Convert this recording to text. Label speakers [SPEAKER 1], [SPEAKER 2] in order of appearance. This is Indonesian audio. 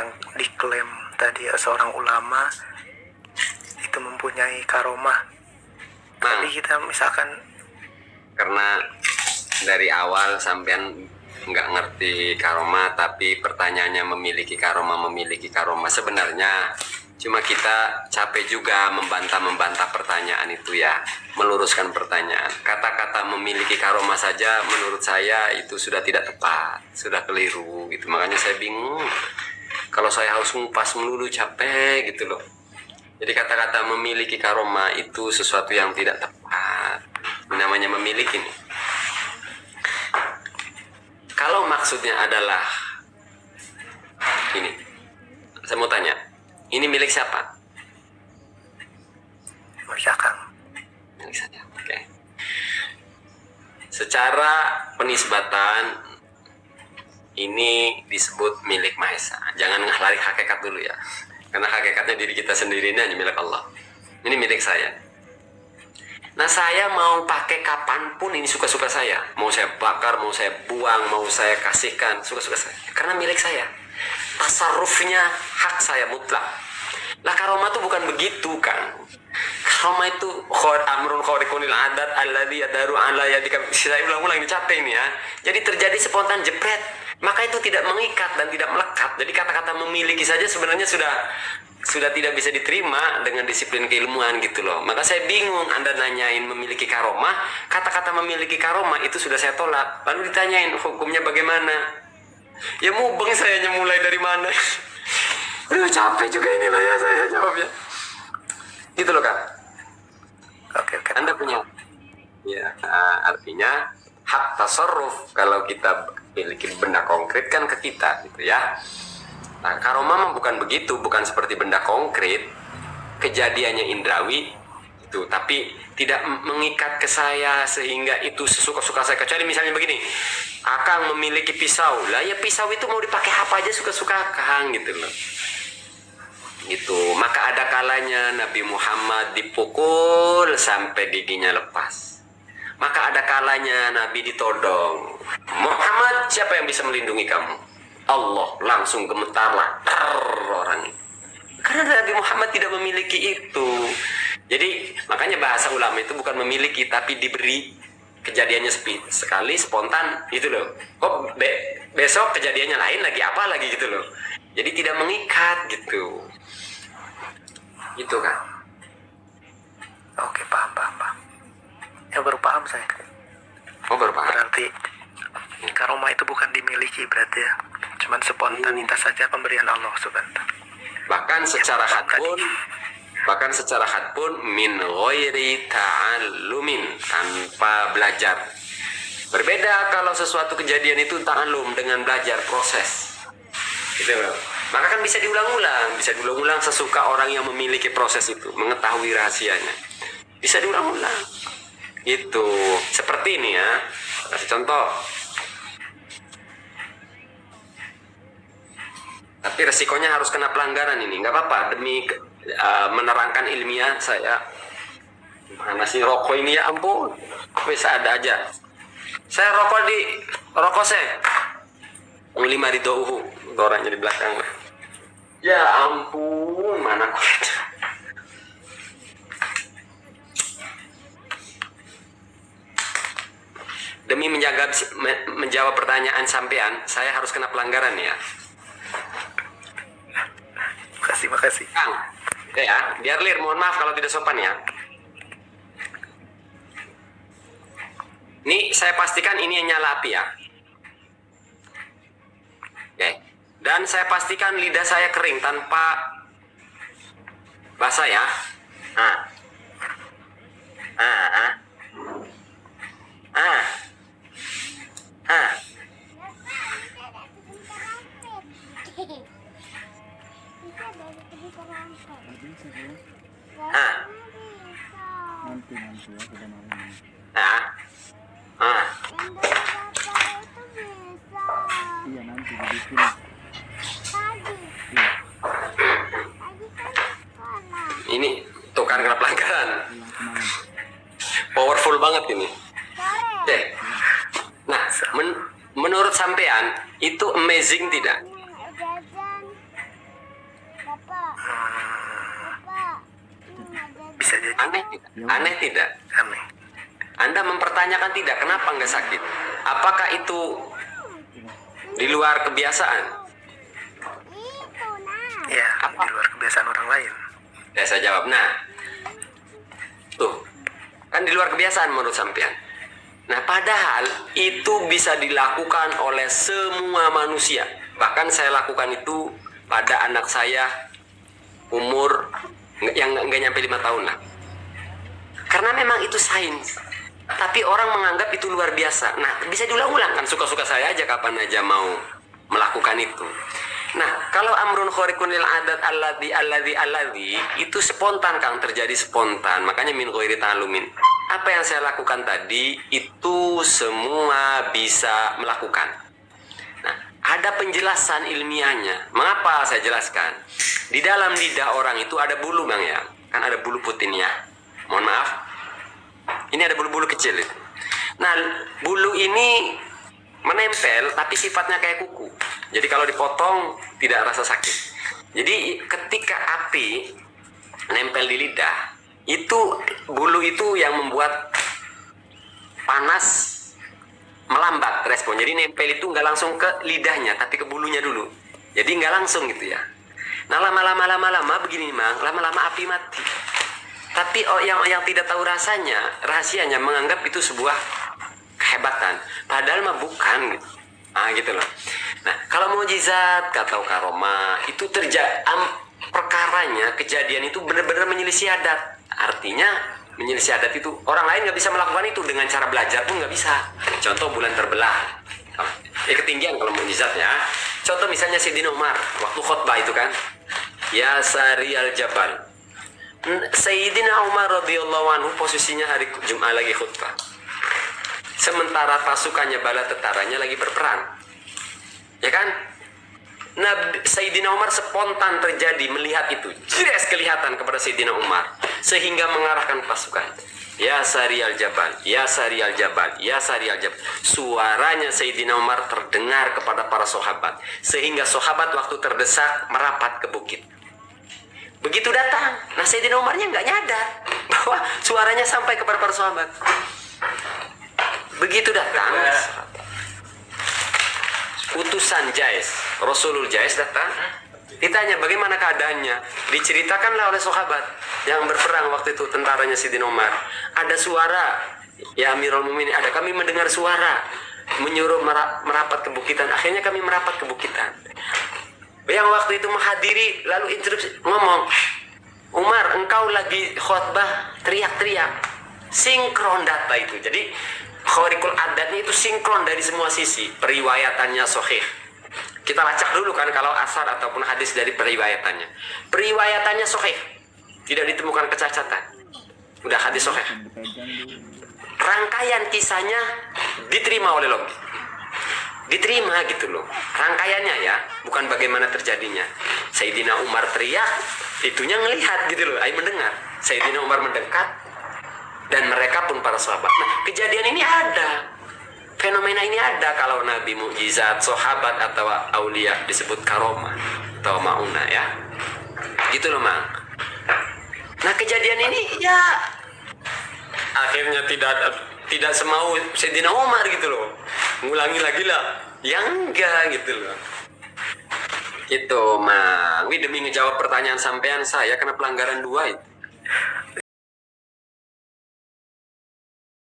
[SPEAKER 1] yang diklaim tadi seorang ulama itu mempunyai karomah. Tapi kita misalkan
[SPEAKER 2] karena dari awal sampean nggak ngerti karomah, tapi pertanyaannya memiliki karomah. Sebenarnya cuma kita capek juga membantah pertanyaan itu ya, meluruskan pertanyaan. Kata-kata memiliki karomah saja menurut saya itu sudah tidak tepat, sudah keliru gitu. Makanya saya bingung kalau saya harus ngupas melulu, capek gitu loh. Jadi kata-kata memiliki karomah itu sesuatu yang tidak tepat. Namanya memiliki nih. Kalau maksudnya adalah ini, saya mau tanya, ini milik siapa?
[SPEAKER 1] milik Akang.
[SPEAKER 2] Milik saya. Oke. Secara penisbatan ini disebut milik Maha Esa. Jangan lari hakikat dulu ya. Karena hakikatnya diri kita sendiri ini hanya milik Allah. Ini milik saya. Nah, saya mau pakai kapanpun ini suka-suka saya. Mau saya bakar, mau saya buang, mau saya kasihkan, suka-suka saya. Karena milik saya. Tasarrufnya hak saya mutlak. Lah karomah itu bukan begitu kan. Karomah itu amrun khariqunil adat alladzi yadaru ala yadika. Saya ulang-ulang ini capek ini ya. Jadi terjadi spontan jepret. Maka itu tidak mengikat dan tidak melekat. Jadi kata-kata memiliki saja sebenarnya sudah tidak bisa diterima dengan disiplin keilmuan gitu loh. Maka saya bingung Anda nanyain memiliki karomah, kata-kata memiliki karomah itu sudah saya tolak. Lalu ditanyain hukumnya bagaimana? Ya mubeng saya mulai dari mana? Aduh capek juga ini lah ya saya jawabnya. Gitu loh Kak.
[SPEAKER 1] Oke.
[SPEAKER 2] Anda punya ya artinya hak tasarruf kalau kita miliki benda konkret kan ke kita gitu ya. Nah, karomah bukan begitu, bukan seperti benda konkret, kejadiannya indrawi itu, tapi tidak mengikat ke saya sehingga itu sesuka-suka saya. Kecuali misalnya begini, Akang memiliki pisau, lah ya pisau itu mau dipakai apa aja suka-suka Akang gitu loh. Gitu. Maka ada kalanya Nabi Muhammad dipukul sampai giginya lepas. Maka ada kalanya Nabi ditodong. Muhammad, siapa yang bisa melindungi kamu? Allah, langsung gemetarlah orang ini. Karena Nabi Muhammad tidak memiliki itu. Jadi makanya bahasa ulama itu bukan memiliki tapi diberi. Kejadiannya sekali spontan gitu loh. Kok besok kejadiannya lain lagi apa lagi gitu loh. Jadi tidak mengikat gitu. Gitu kan.
[SPEAKER 1] Oke, paham. Ya baru paham saya.
[SPEAKER 2] Oh baru paham.
[SPEAKER 1] Berarti karomah itu bukan dimiliki berarti ya. Cuman spontanitas saja pemberian Allah subhanahu.
[SPEAKER 2] Bahkan secara had pun min ghairi ta'allumin, tanpa belajar. Berbeda kalau sesuatu kejadian itu ta'allum dengan belajar proses. Gitu loh. Maka kan bisa diulang-ulang sesuka orang yang memiliki proses itu, mengetahui rahasianya. Bisa diulang-ulang. Itu seperti ini ya. Kasih contoh. Tapi resikonya harus kena pelanggaran ini, nggak apa-apa demi menerangkan ilmiah saya. Mana sih rokok ini ya ampun, bisa ada aja. Saya rokok saya 5 ridouhu, orangnya di belakang. Ya ampun, mana kulit. Demi menjawab pertanyaan sampean, saya harus kena pelanggaran ya.
[SPEAKER 1] Makasih.
[SPEAKER 2] Kang, ya, biar lir, mohon maaf kalau tidak sopan ya. Ini saya pastikan ini yang nyala api ya. Oke. Dan saya pastikan lidah saya kering tanpa basah ya.
[SPEAKER 3] Nanti ya sudah malam. Iya nanti dibikin. Iya.
[SPEAKER 2] Ini tuh kan kena pelanggaran. Powerful banget ini. Oke. Nah, menurut sampean itu amazing tidak? Aneh tidak? Aneh tidak?
[SPEAKER 1] Aneh.
[SPEAKER 2] Anda mempertanyakan tidak, kenapa nggak sakit? Apakah itu di luar kebiasaan?
[SPEAKER 1] Ya, di luar kebiasaan orang lain.
[SPEAKER 2] Ya, saya jawab. Nah, tuh, kan di luar kebiasaan menurut sampean. Nah, padahal itu bisa dilakukan oleh semua manusia. Bahkan saya lakukan itu pada anak saya umur yang nggak nyampe 5 tahun lah. Karena memang itu sains. Tapi orang menganggap itu luar biasa. Nah, bisa diulang-ulang kan, suka-suka saya aja kapan aja mau melakukan itu. Nah, kalau amrun khariqun lil adat alladzi itu spontan Kang, terjadi spontan. Makanya min ghairi ta'lumin. Apa yang saya lakukan tadi itu semua bisa melakukan. Nah, ada penjelasan ilmiahnya. Mengapa saya jelaskan? Di dalam lidah orang itu ada bulu Bang ya. Kan ada bulu putinnya. Mohon maaf. Ini ada bulu-bulu kecil itu. Nah, bulu ini menempel tapi sifatnya kayak kuku. Jadi kalau dipotong tidak rasa sakit. Jadi ketika api nempel di lidah, itu bulu itu yang membuat panas melambat respon. Jadi nempel itu nggak langsung ke lidahnya tapi ke bulunya dulu. Jadi nggak langsung gitu ya. Nah, lama-lama begini Mang, lama-lama api mati. Tapi yang tidak tahu rahasianya menganggap itu sebuah kehebatan. Padahal mah bukan gitu. Gitu loh. Nah, kalau mukjizat atau karomah itu perkaranya, kejadian itu benar-benar menyelisih adat. Artinya menyelisih adat itu orang lain nggak bisa melakukan itu dengan cara belajar pun nggak bisa. Contoh bulan terbelah. Ketinggian kalau mukjizat ya. Contoh misalnya Sayyidina Umar waktu khutbah itu kan. Ya Sari al-Jabal. Sayyidina Umar radhiyallahu anhu posisinya hari Jumat lagi khutbah. Sementara pasukannya bala tentaranya lagi berperang. Ya kan? Nah, Sayyidina Umar spontan terjadi melihat itu. Jelas kelihatan kepada Sayyidina Umar sehingga mengarahkan pasukan. Ya Sari al-Jabal, ya Sari al-Jabal, ya Sari al-Jabal. Suaranya Sayyidina Umar terdengar kepada para sahabat sehingga sahabat waktu terdesak merapat ke bukit. Begitu datang, nah Sayyidina Umarnya nggak nyadar bahwa suaranya sampai kepada para sahabat. Begitu datang, utusan Jais, Rasulul Jais datang, ditanya bagaimana keadaannya, diceritakanlah oleh sahabat yang berperang waktu itu tentaranya Sayyidina Umar. Ada suara, ya Amirul Mukminin, ada kami mendengar suara menyuruh merapat ke bukitan. Akhirnya kami merapat ke bukitan. Yang waktu itu menghadiri lalu instruksi ngomong, Umar engkau lagi khutbah teriak-teriak. Sinkron data itu. Jadi khariqul adatnya itu sinkron dari semua sisi. Periwayatannya sahih. Kita lacak dulu kan kalau asar ataupun hadis dari periwayatannya. Periwayatannya sahih. Tidak ditemukan kecacatan. Udah hadis sahih. Rangkaian kisahnya diterima oleh logik. Diterima gitu loh rangkaiannya ya, bukan bagaimana terjadinya. Sayyidina Umar teriak, itunya ngelihat gitu loh, mendengar. Sayyidina Umar mendekat dan mereka pun para sahabat. Nah, kejadian ini ada, fenomena ini ada kalau Nabi mukjizat, sahabat atau aulia disebut karomah atau mauna ya, gitu loh Mang. Nah, kejadian ini ya akhirnya tidak semau Sayyidina Umar gitu loh, ngulangi lagi lah, yang enggak gitu loh. Itu Mang, ini demi ngejawab pertanyaan sampean saya kena pelanggaran 2 itu.